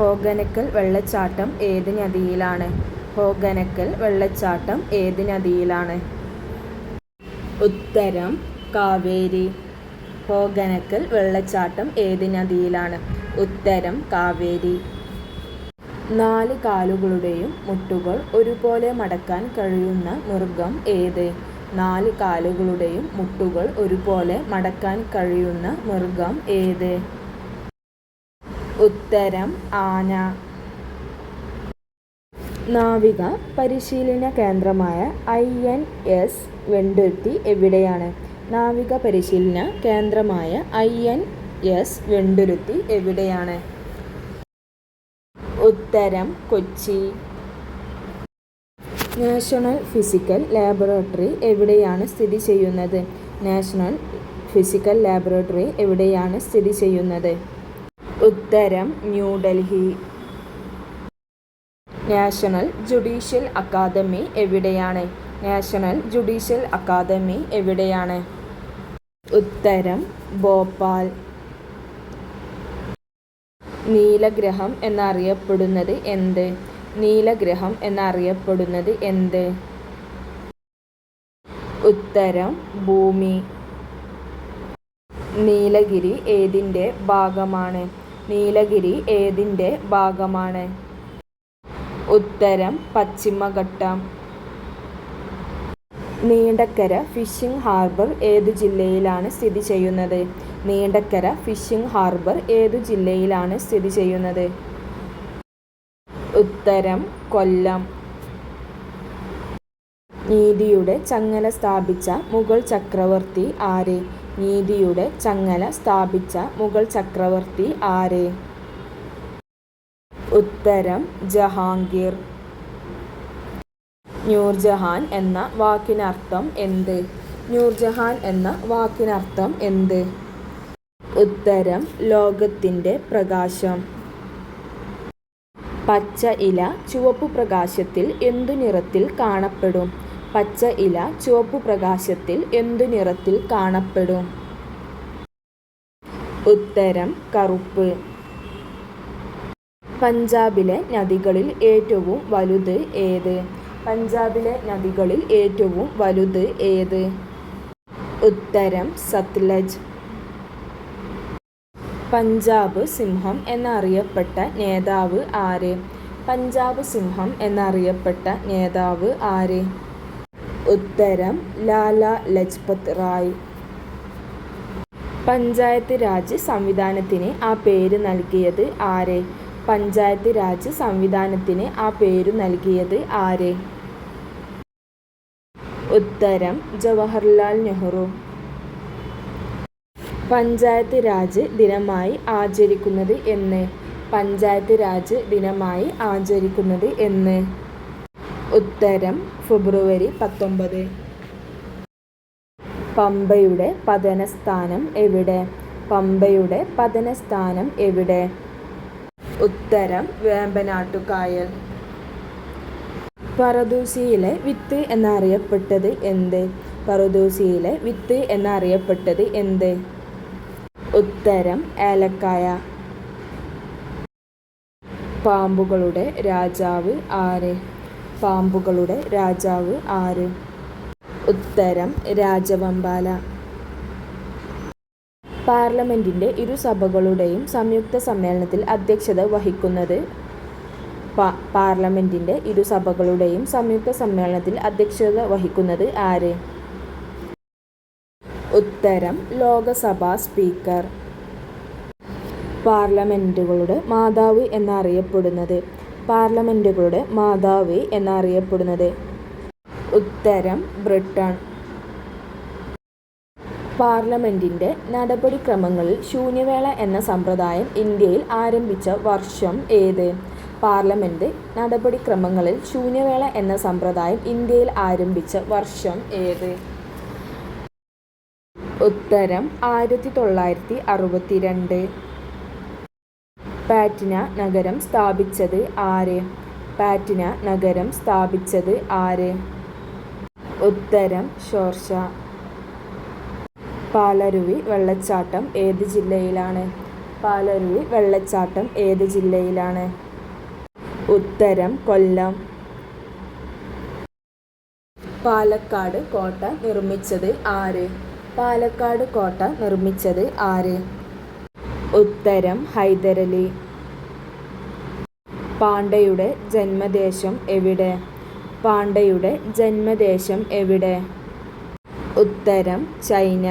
ഹോഗനക്കൽ വെള്ളച്ചാട്ടം ഏത് നദിയിലാണ്? ഹോഗനക്കൽ വെള്ളച്ചാട്ടം ഏത് നദിയിലാണ്? ഉത്തരം കാവേരി. ഹോഗനക്കൽ വെള്ളച്ചാട്ടം ഏത് നദിയിലാണ്? ഉത്തരം കാവേരി. 4 കാലുകളുടെയും മുട്ടുകൾ ഒരുപോലെ മടക്കാൻ കഴിയുന്ന മൃഗം ഏത്? 4 കാലുകളുടെയും മുട്ടുകൾ ഒരുപോലെ മടക്കാൻ കഴിയുന്ന മൃഗം ഏത്? ഉത്തരം ആന. നാവിക പരിശീലന കേന്ദ്രമായ INS വെണ്ടുരുത്തി എവിടെയാണ്? നാവിക പരിശീലന കേന്ദ്രമായ INS വെണ്ടുരുത്തി എവിടെയാണ്? ഉത്തരം കൊച്ചി. നാഷണൽ ഫിസിക്കൽ ലാബോറട്ടറി എവിടെയാണ് സ്ഥിതി ചെയ്യുന്നത്? നാഷണൽ ഫിസിക്കൽ ലാബോറട്ടറി എവിടെയാണ് സ്ഥിതി ചെയ്യുന്നത്? ഉത്തരം ന്യൂഡൽഹി. നാഷണൽ ജുഡീഷ്യൽ അക്കാദമി എവിടെയാണ്? നാഷണൽ ജുഡീഷ്യൽ അക്കാദമി എവിടെയാണ്? ഉത്തരം ഭോപ്പാൽ. നീലഗ്രഹം എന്നറിയപ്പെടുന്നത് എന്ത്? നീലഗ്രഹം എന്നറിയപ്പെടുന്നത് എന്ത്? ഉത്തരം ഭൂമി. നീലഗിരി ഏതിൻ്റെ ഭാഗമാണ്? നീലഗിരി ഏതിൻ്റെ ഭാഗമാണ്? ഉത്തരം പശ്ചിമഘട്ടം. നീണ്ടക്കര ഫിഷിംഗ് ഹാർബർ ഏതു ജില്ലയിലാണ് സ്ഥിതി ചെയ്യുന്നത്? നീണ്ടക്കര ഫിഷിംഗ് ഹാർബർ ഏതു ജില്ലയിലാണ് സ്ഥിതി ചെയ്യുന്നത്? ഉത്തരം കൊല്ലം. നീതിയുടെ ചങ്ങല സ്ഥാപിച്ച മുഗൾ ചക്രവർത്തി ആര്? നീതിയുടെ ചങ്ങല സ്ഥാപിച്ച മുഗൾ ചക്രവർത്തി ആര്? ഉത്തരം ജഹാംഗീർ. നൂർജഹാൻ എന്ന വാക്കിനർത്ഥം എന്ത്? നൂർജഹാൻ എന്ന വാക്കിനർത്ഥം എന്ത്? ഉത്തരം ലോകത്തിൻ്റെ പ്രകാശം. പച്ച ഇല ചുവപ്പു പ്രകാശത്തിൽ എന്തു നിറത്തിൽ കാണപ്പെടും? പച്ച ഇല ചുവപ്പു പ്രകാശത്തിൽ എന്തു നിറത്തിൽ കാണപ്പെടും? ഉത്തരം കറുപ്പ്. പഞ്ചാബിലെ നദികളിൽ ഏറ്റവും വലുത് ഏത്? പഞ്ചാബിലെ നദികളിൽ ഏറ്റവും വലുത് ഏത്? ഉത്തരം സത്ലജ്. പഞ്ചാബ് സിംഹം എന്നറിയപ്പെട്ട നേതാവ് ആര്? പഞ്ചാബ് സിംഹം എന്നറിയപ്പെട്ട നേതാവ് ആര്? ഉത്തരം ലാലാ ലജ്പത് റായ്. പഞ്ചായത്ത് രാജ് സംവിധാനത്തിന് ആ പേര് നൽകിയത് ആര്? പഞ്ചായത്ത് രാജ് സംവിധാനത്തിന് ആ പേരു നൽകിയത് ആര്? ഉത്തരം ജവഹർലാൽ നെഹ്റു. പഞ്ചായത്ത് രാജ് ദിനമായി ആചരിക്കുന്നത് എന്ന്? പഞ്ചായത്ത് രാജ് ദിനമായി ആചരിക്കുന്നത് എന്ന്? ഉത്തരം ഫെബ്രുവരി 19. പമ്പയുടെ പതനസ്ഥാനം എവിടെ? പമ്പയുടെ പതനസ്ഥാനം എവിടെ? ഉത്തരം വേമ്പനാട്ടുകായൽ. പറുദീസയിലെ വിത്ത് എന്നറിയപ്പെട്ടത് എന്ത്? പറുദീസയിലെ വിത്ത് എന്നറിയപ്പെട്ടത് എന്ത്? ഉത്തരം ഏലക്കായ. പാമ്പുകളുടെ രാജാവ് ആര്? പാമ്പുകളുടെ രാജാവ് ആര്? ഉത്തരം രാജവെമ്പാല. പാർലമെന്റിന്റെ ഇരുസഭകളുടെയും സംയുക്ത സമ്മേളനത്തിൽ അധ്യക്ഷത വഹിക്കുന്നത്? പാർലമെന്റിന്റെ ഇരുസഭകളുടെയും സംയുക്ത സമ്മേളനത്തിൽ അധ്യക്ഷത വഹിക്കുന്നത് ആര്? ഉത്തരം ലോകസഭാ സ്പീക്കർ. പാർലമെന്റുകളുടെ മാതാവ് എന്നറിയപ്പെടുന്നത്? പാർലമെന്റുകളുടെ മാതാവ് എന്നറിയപ്പെടുന്നത്? ഉത്തരം ബ്രിട്ടൻ. പാർലമെന്റിന്റെ നടപടിക്രമങ്ങളിൽ ശൂന്യവേള എന്ന സമ്പ്രദായം ഇന്ത്യയിൽ ആരംഭിച്ച വർഷം ഏത്? പാർലമെന്റ് നടപടിക്രമങ്ങളിൽ ശൂന്യവേള എന്ന സമ്പ്രദായം ഇന്ത്യയിൽ ആരംഭിച്ച വർഷം ഏത്? ഉത്തരം 1962. പാറ്റ്ന നഗരം സ്ഥാപിച്ചത് ആര്? പാറ്റ്ന നഗരം സ്ഥാപിച്ചത് ആര്? ഉത്തരം ഷോർഷാ. പാലരുവി വെള്ളച്ചാട്ടം ഏത് ജില്ലയിലാണ്? പാലരുവി വെള്ളച്ചാട്ടം ഏത് ജില്ലയിലാണ്? ഉത്തരം കൊല്ലം. പാലക്കാട് കോട്ട നിർമ്മിച്ചത് ആര്? പാലക്കാട് കോട്ട നിർമ്മിച്ചത് ആര്? ഉത്തരം ഹൈദരലി. പാണ്ഡ്യയുടെ ജന്മദേശം എവിടെ? പാണ്ഡ്യയുടെ ജന്മദേശം എവിടെ? ഉത്തരം ചൈന.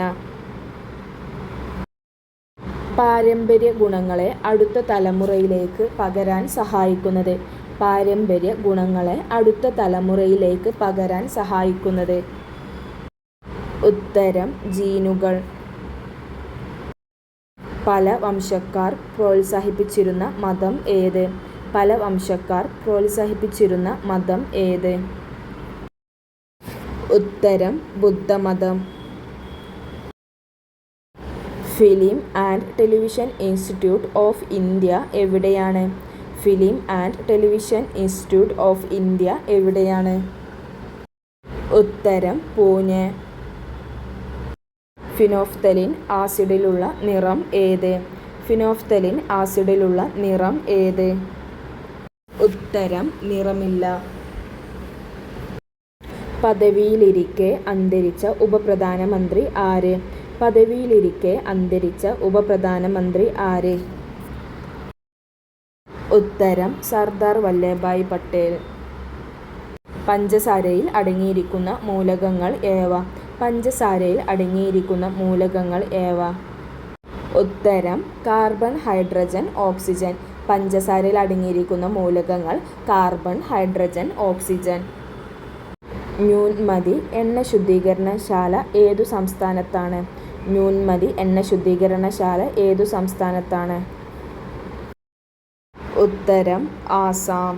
പാരമ്പര്യ ഗുണങ്ങളെ അടുത്ത തലമുറയിലേക്ക് പകരാൻ സഹായിക്കുന്നത്? പാരമ്പര്യ ഗുണങ്ങളെ അടുത്ത തലമുറയിലേക്ക് പകരാൻ സഹായിക്കുന്നത്? ഉത്തരം ജീനുകൾ. പല വംശക്കാർ പ്രോത്സാഹിപ്പിച്ചിരുന്ന മതം ഏത്? പല വംശക്കാർ പ്രോത്സാഹിപ്പിച്ചിരുന്ന മതം ഏത്? ഉത്തരം ബുദ്ധമതം. Film and television institute of India എവിടെയാണ്? Film and television institute of India എവിടെയാണ്? ഉത്തരം പൂനെ. ഫിനോഫ്തലിൻ ആസിഡിലുള്ള നിറം ഏത്? ഫിനോഫ്തലിൻ ആസിഡിലുള്ള നിറം ഏത്? ഉത്തരം നിറമില്ല. പദവിയിലിരിക്കെ അന്തരിച്ച ഉപപ്രധാനമന്ത്രി ആര്? പദവിയിലിരിക്കെ അന്തരിച്ച ഉപപ്രധാനമന്ത്രി ആര്? ഉത്തരം സർദാർ വല്ലഭായ് പട്ടേൽ. പഞ്ചസാരയിൽ അടങ്ങിയിരിക്കുന്ന മൂലകങ്ങൾ ഏവ? പഞ്ചസാരയിൽ അടങ്ങിയിരിക്കുന്ന മൂലകങ്ങൾ ഏവ? ഉത്തരം കാർബൺ, ഹൈഡ്രജൻ, ഓക്സിജൻ. പഞ്ചസാരയിൽ അടങ്ങിയിരിക്കുന്ന മൂലകങ്ങൾ കാർബൺ, ഹൈഡ്രജൻ, ഓക്സിജൻ. ന്യൂൻമതി എണ്ണ ശുദ്ധീകരണശാല ഏതു സംസ്ഥാനത്താണ്? ന്യൂൻമതി എണ്ണ ശുദ്ധീകരണശാല ഏതു സംസ്ഥാനത്താണ്? ഉത്തരം ആസാം.